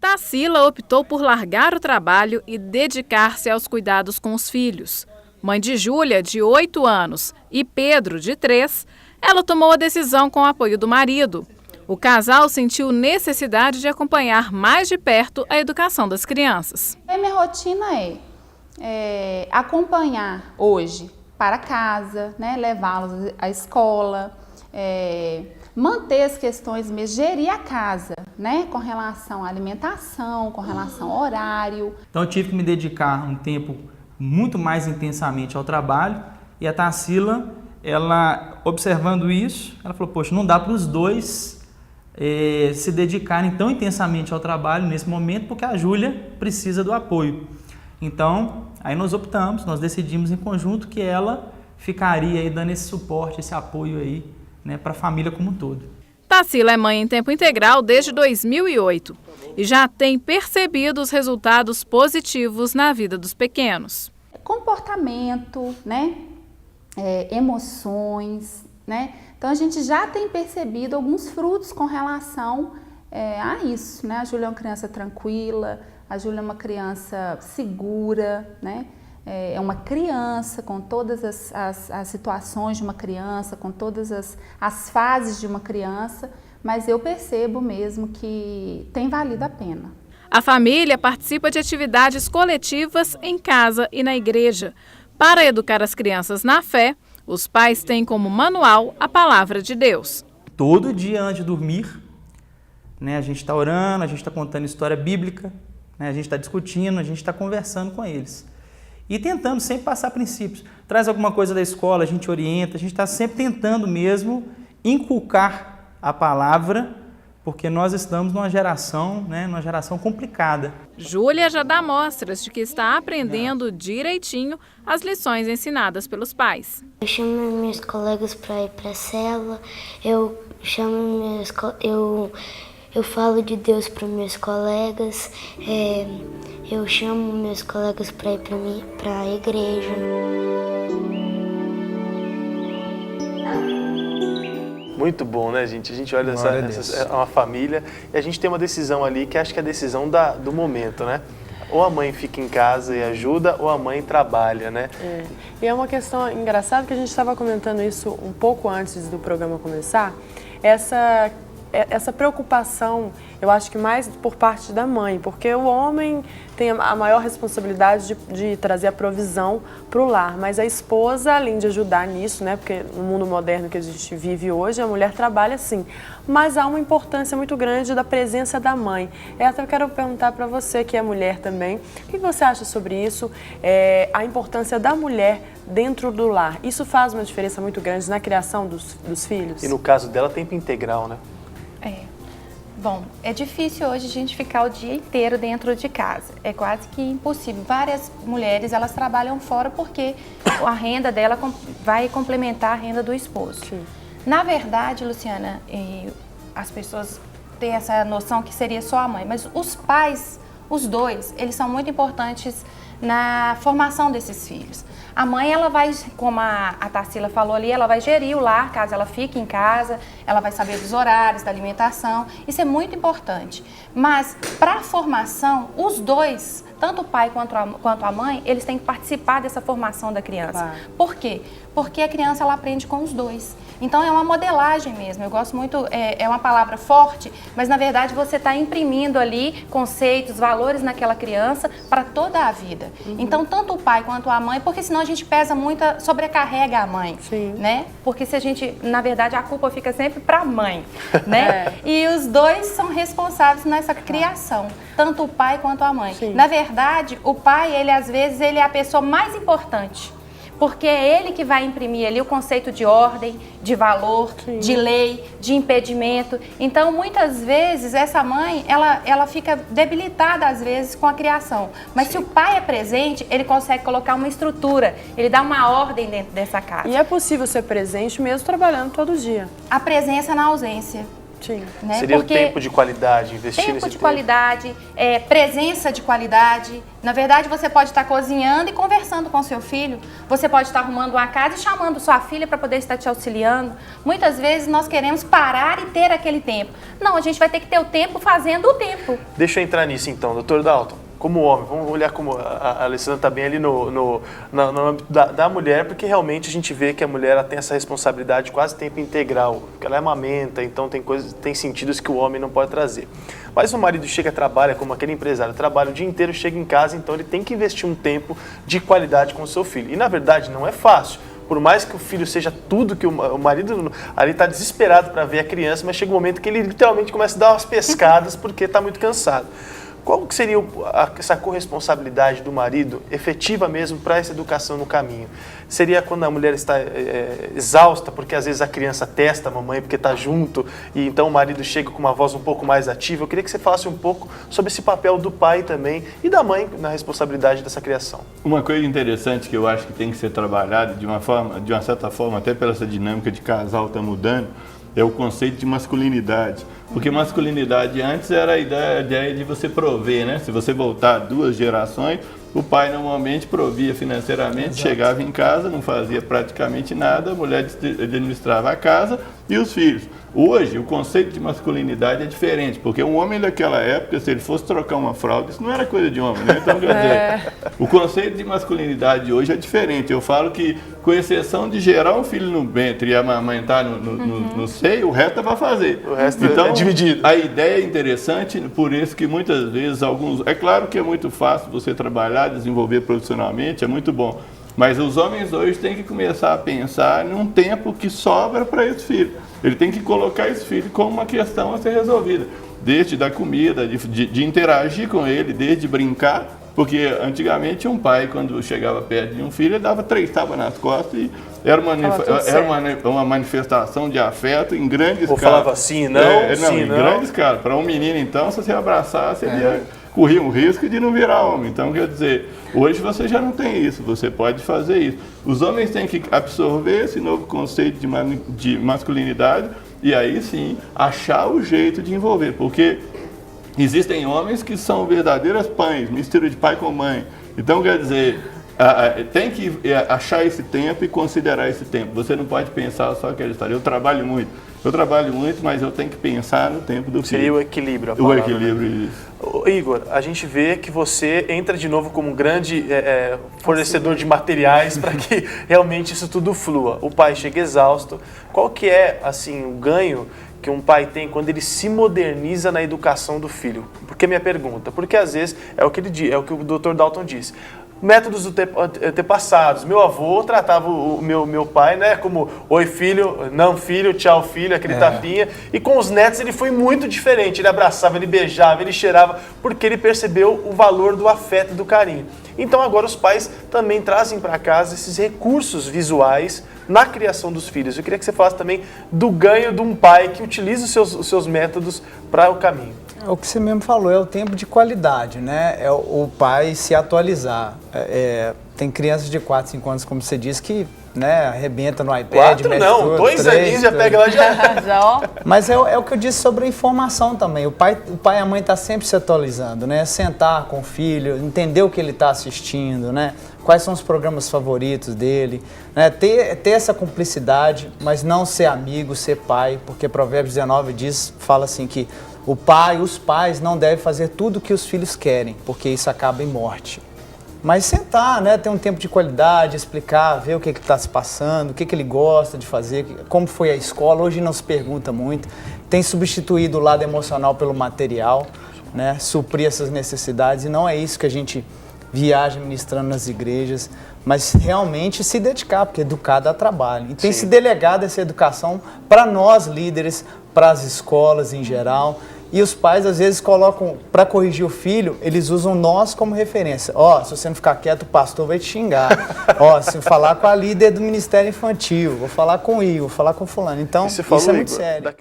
Tarsila optou por largar o trabalho e dedicar-se aos cuidados com os filhos. Mãe de Júlia, de 8 anos, e Pedro, de 3, ela tomou a decisão com o apoio do marido. O casal sentiu necessidade de acompanhar mais de perto a educação das crianças. A minha rotina é acompanhar hoje para casa, né, levá-los à escola, manter as questões mesmo, gerir a casa, né, com relação à alimentação, com relação ao horário. Então eu tive que me dedicar um tempo muito mais intensamente ao trabalho e a Tarsila, ela observando isso, ela falou, poxa, não dá para os dois se dedicarem tão intensamente ao trabalho nesse momento porque a Júlia precisa do apoio. Então, aí nós decidimos em conjunto que ela ficaria aí dando esse suporte, esse apoio aí, né, para a família como um todo. Tarsila é mãe em tempo integral desde 2008 e já tem percebido os resultados positivos na vida dos pequenos. Comportamento, né, emoções, né? Então a gente já tem percebido alguns frutos com relação a isso, né? A Júlia é uma criança tranquila, a Júlia é uma criança segura, né? É uma criança com todas as situações de uma criança, com todas as fases de uma criança, mas eu percebo mesmo que tem valido a pena. A família participa de atividades coletivas em casa e na igreja. Para educar as crianças na fé, os pais têm como manual a palavra de Deus. Todo dia antes de dormir, né, a gente está orando, a gente está contando história bíblica, né, a gente está discutindo, a gente está conversando com eles. E tentando sempre passar princípios. Traz alguma coisa da escola, a gente orienta, a gente está sempre tentando mesmo inculcar a palavra, porque nós estamos numa geração complicada. Júlia já dá mostras de que está aprendendo direitinho as lições ensinadas pelos pais. Eu chamo meus colegas para ir para a cela, eu falo de Deus para meus colegas, eu chamo meus colegas para ir para a igreja. Muito bom, né, gente? A gente olha uma família e a gente tem uma decisão ali que acho que é a decisão do momento, né? Ou a mãe fica em casa e ajuda, ou a mãe trabalha, né? E é uma questão engraçada que a gente estava comentando isso um pouco antes do programa começar. Essa preocupação, eu acho que mais por parte da mãe, porque o homem tem a maior responsabilidade de trazer a provisão para o lar, mas a esposa, além de ajudar nisso, né, porque no mundo moderno que a gente vive hoje, a mulher trabalha sim, mas há uma importância muito grande da presença da mãe. Até eu quero perguntar para você, que é mulher também, o que você acha sobre isso, a importância da mulher dentro do lar? Isso faz uma diferença muito grande na criação dos filhos? E no caso dela, tempo integral, né? Bom, é difícil hoje a gente ficar o dia inteiro dentro de casa. É quase que impossível. Várias mulheres, elas trabalham fora porque a renda dela vai complementar a renda do esposo. Sim. Na verdade, Luciana, as pessoas têm essa noção que seria só a mãe, mas os pais, os dois, eles são muito importantes na formação desses filhos. A mãe, ela vai, como a Tarsila falou ali, ela vai gerir o lar, caso ela fique em casa, ela vai saber dos horários, da alimentação, isso é muito importante. Mas, para a formação, os dois, tanto o pai quanto a mãe, eles têm que participar dessa formação da criança. Claro. Por quê? Porque a criança, ela aprende com os dois. Então, é uma modelagem mesmo. Eu gosto muito, é uma palavra forte, mas, na verdade, você está imprimindo ali conceitos, valores naquela criança para toda a vida. Uhum. Então, tanto o pai quanto a mãe, porque senão a gente pesa muito, sobrecarrega a mãe. Sim. Né? Porque se a gente, na verdade, a culpa fica sempre para a mãe, né? E os dois são responsáveis nessa criação, tanto o pai quanto a mãe. Sim. Na verdade, o pai, ele às vezes, ele é a pessoa mais importante. Porque é ele que vai imprimir ali o conceito de ordem, de valor, sim, de lei, de impedimento. Então, muitas vezes, essa mãe, ela fica debilitada, às vezes, com a criação. Mas sim, se o pai é presente, ele consegue colocar uma estrutura, ele dá uma ordem dentro dessa casa. E é possível ser presente mesmo trabalhando todo dia? A presença na ausência. Sim. Né? Seria Porque o tempo de qualidade, investir nesse tempo de tempo. qualidade, presença de qualidade. Na verdade, você pode estar cozinhando e conversando com seu filho. Você pode estar arrumando uma casa e chamando sua filha para poder estar te auxiliando. Muitas vezes nós queremos parar e ter aquele tempo. Não, a gente vai ter que ter o tempo fazendo o tempo. Deixa eu entrar nisso então, doutor Dalton. Como homem, vamos olhar como a Alessandra está bem ali no âmbito da mulher, porque realmente a gente vê que a mulher ela tem essa responsabilidade quase tempo integral, porque ela é amamenta, então tem sentidos que o homem não pode trazer. Mas o marido chega, trabalha como aquele empresário, trabalha o dia inteiro, chega em casa, então ele tem que investir um tempo de qualidade com o seu filho. E na verdade não é fácil. Por mais que o filho seja tudo que o marido ali está desesperado para ver a criança, mas chega um momento que ele literalmente começa a dar umas pescadas porque está muito cansado. Qual que seria essa corresponsabilidade do marido efetiva mesmo para essa educação no caminho? Seria quando a mulher está exausta, porque às vezes a criança testa a mamãe porque está junto, e então o marido chega com uma voz um pouco mais ativa. Eu queria que você falasse um pouco sobre esse papel do pai também e da mãe na responsabilidade dessa criação. Uma coisa interessante que eu acho que tem que ser trabalhada de uma certa forma, até pela essa dinâmica de casal está mudando, é o conceito de masculinidade. Porque masculinidade antes era a ideia de você prover, né? Se você voltar 2 gerações, o pai normalmente provia financeiramente, Exato. Chegava em casa, não fazia praticamente nada, a mulher administrava a casa e os filhos. Hoje, o conceito de masculinidade é diferente, porque um homem daquela época, se ele fosse trocar uma fralda, isso não era coisa de homem, né? Então, quer dizer, o conceito de masculinidade hoje é diferente. Eu falo que, com exceção de gerar um filho no ventre e amamentar no seio, o resto é para fazer. O resto então, é dividido. A ideia é interessante, por isso que muitas vezes É claro que é muito fácil você trabalhar, desenvolver profissionalmente, é muito bom. Mas os homens hoje têm que começar a pensar num tempo que sobra para esse filho. Ele tem que colocar esse filho como uma questão a ser resolvida. Desde dar comida, de interagir com ele, desde brincar. Porque antigamente um pai, quando chegava perto de um filho, ele dava 3 tapas nas costas e era uma manifestação de afeto em grande escala. Ou falava sim, não, em grande escala. Para um menino, então, se você abraçasse, ele corria um risco de não virar homem. Então, quer dizer, hoje você já não tem isso, você pode fazer isso. Os homens têm que absorver esse novo conceito de masculinidade e aí sim achar o jeito de envolver, porque existem homens que são verdadeiras pães, mistura de pai com mãe. Então, quer dizer, tem que achar esse tempo e considerar esse tempo. Você não pode pensar só aquela história. Eu trabalho muito, mas eu tenho que pensar no tempo do filho. Seria o equilíbrio, a palavra. O equilíbrio, isso. Igor, a gente vê que você entra de novo como um grande fornecedor de materiais para que realmente isso tudo flua. O pai chega exausto. Qual que é, assim, o ganho que um pai tem quando ele se moderniza na educação do filho? Por que minha pergunta? Porque às vezes é o que o Dr. Dalton disse. Métodos antepassados. Meu avô tratava o meu pai, né, como oi filho, não filho, tchau filho, aquele tapinha. E com os netos ele foi muito diferente. Ele abraçava, ele beijava, ele cheirava, porque ele percebeu o valor do afeto e do carinho. Então agora os pais também trazem para casa esses recursos visuais na criação dos filhos. Eu queria que você falasse também do ganho de um pai que utiliza os seus métodos para o caminho. O que você mesmo falou, é o tempo de qualidade, né? É o pai se atualizar. Tem crianças de 4, 5 anos, como você disse, que arrebenta no iPad. 4 não, tudo, 2 aninhos já pega lá já. Mas é o que eu disse sobre a informação também. O pai e a mãe estão sempre se atualizando, né? Sentar com o filho, entender o que ele está assistindo, né? Quais são os programas favoritos dele, né? Ter essa cumplicidade, mas não ser amigo, ser pai, porque Provérbios 19 fala assim que os pais não devem fazer tudo o que os filhos querem, porque isso acaba em morte. Mas sentar, né, ter um tempo de qualidade, explicar, ver o que está se passando, o que ele gosta de fazer, como foi a escola. Hoje não se pergunta muito. Tem substituído o lado emocional pelo material, né, suprir essas necessidades. E não é isso que a gente viaja ministrando nas igrejas, mas realmente se dedicar, porque educar dá trabalho. E tem se delegado essa educação para nós líderes, para as escolas em geral. E os pais, às vezes, colocam, para corrigir o filho, eles usam nós como referência. Se você não ficar quieto, o pastor vai te xingar. Se falar com a líder do Ministério Infantil, vou falar com o Igor, vou falar com fulano. Então, isso é muito sério.